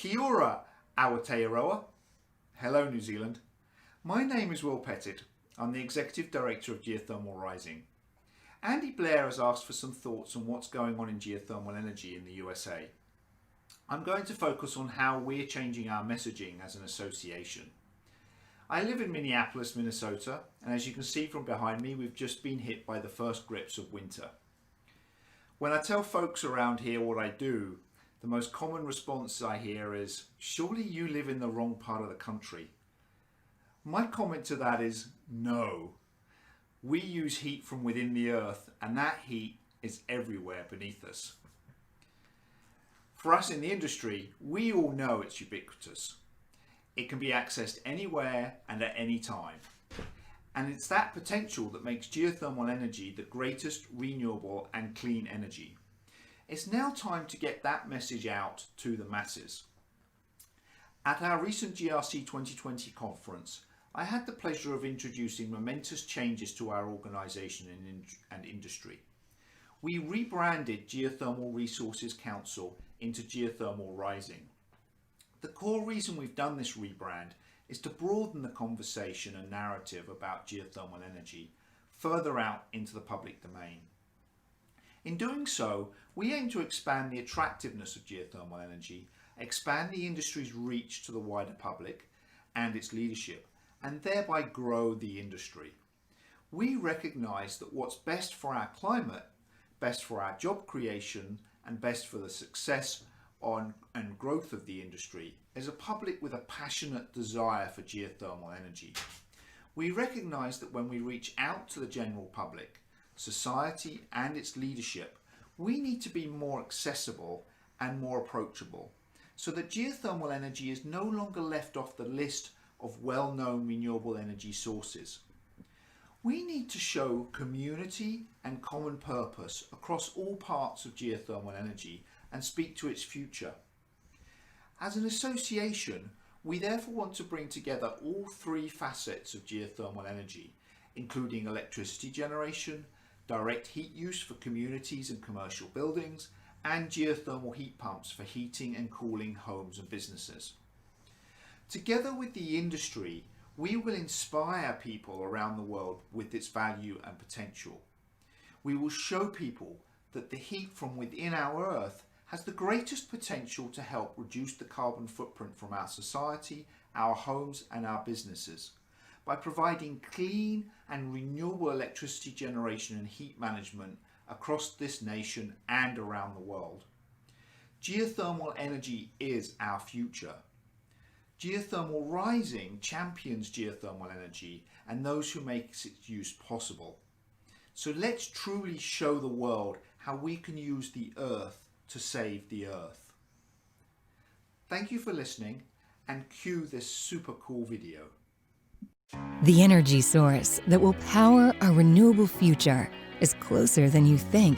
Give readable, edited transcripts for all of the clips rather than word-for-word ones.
Kia ora, Aotearoa. Hello, New Zealand. My name is Pettitt. I'm the Executive Director of Geothermal Rising. Andy Blair has asked for some thoughts on what's going on in geothermal energy in the USA. I'm going to focus on how we're changing our messaging as an association. I live in Minneapolis, Minnesota, and as you can see from behind me, we've just been hit by the first grips of winter. When I tell folks around here what I do, the most common response I hear is, "Surely you live in the wrong part of the country." My comment to that is, no. We use heat from within the earth, and that heat is everywhere beneath us. For us in the industry, we all know it's ubiquitous. It can be accessed anywhere and at any time. And it's that potential that makes geothermal energy the greatest renewable and clean energy. It's now time to get that message out to the masses. At our recent GRC 2020 conference, I had the pleasure of introducing momentous changes to our organisation and industry. We rebranded Geothermal Resources Council into Geothermal Rising. The core reason we've done this rebrand is to broaden the conversation and narrative about geothermal energy further out into the public domain. In doing so, we aim to expand the attractiveness of geothermal energy, expand the industry's reach to the wider public and its leadership, and thereby grow the industry. We recognise that what's best for our climate, best for our job creation, and best for the success and growth of the industry is a public with a passionate desire for geothermal energy. We recognise that when we reach out to the general public, society and its leadership, we need to be more accessible and more approachable so that geothermal energy is no longer left off the list of well-known renewable energy sources. We need to show community and common purpose across all parts of geothermal energy and speak to its future. As an association, we therefore want to bring together all three facets of geothermal energy, including electricity generation, direct heat use for communities and commercial buildings, and geothermal heat pumps for heating and cooling homes and businesses. Together with the industry, we will inspire people around the world with its value and potential. We will show people that the heat from within our earth has the greatest potential to help reduce the carbon footprint from our society, our homes and our businesses by providing clean and renewable electricity generation and heat management across this nation and around the world. Geothermal energy is our future. Geothermal Rising champions geothermal energy and those who make its use possible. So let's truly show the world how we can use the earth to save the earth. Thank you for listening, and cue this super cool video. The energy source that will power our renewable future is closer than you think.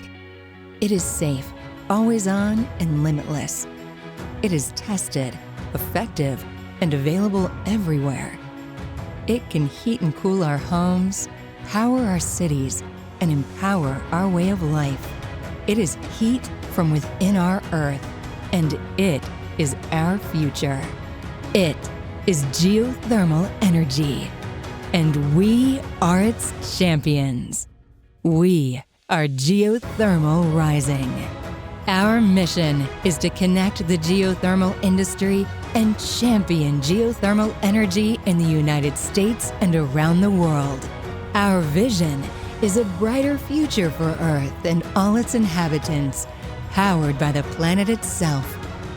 It is safe, always on, and limitless. It is tested, effective, and available everywhere. It can heat and cool our homes, power our cities, and empower our way of life. It is heat from within our earth, and it is our future. It is geothermal energy, and we are its champions. We are Geothermal Rising. Our mission is to connect the geothermal industry and champion geothermal energy in the United States and around the world. Our vision is a brighter future for Earth and all its inhabitants, powered by the planet itself.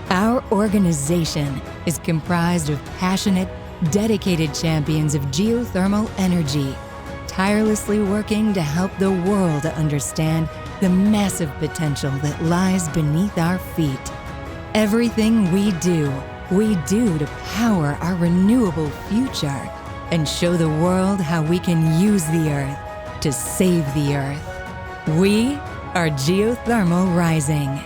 Our organization is comprised of passionate, dedicated champions of geothermal energy, tirelessly working to help the world understand the massive potential that lies beneath our feet. Everything we do to power our renewable future and show the world how we can use the earth to save the earth. We are Geothermal Rising.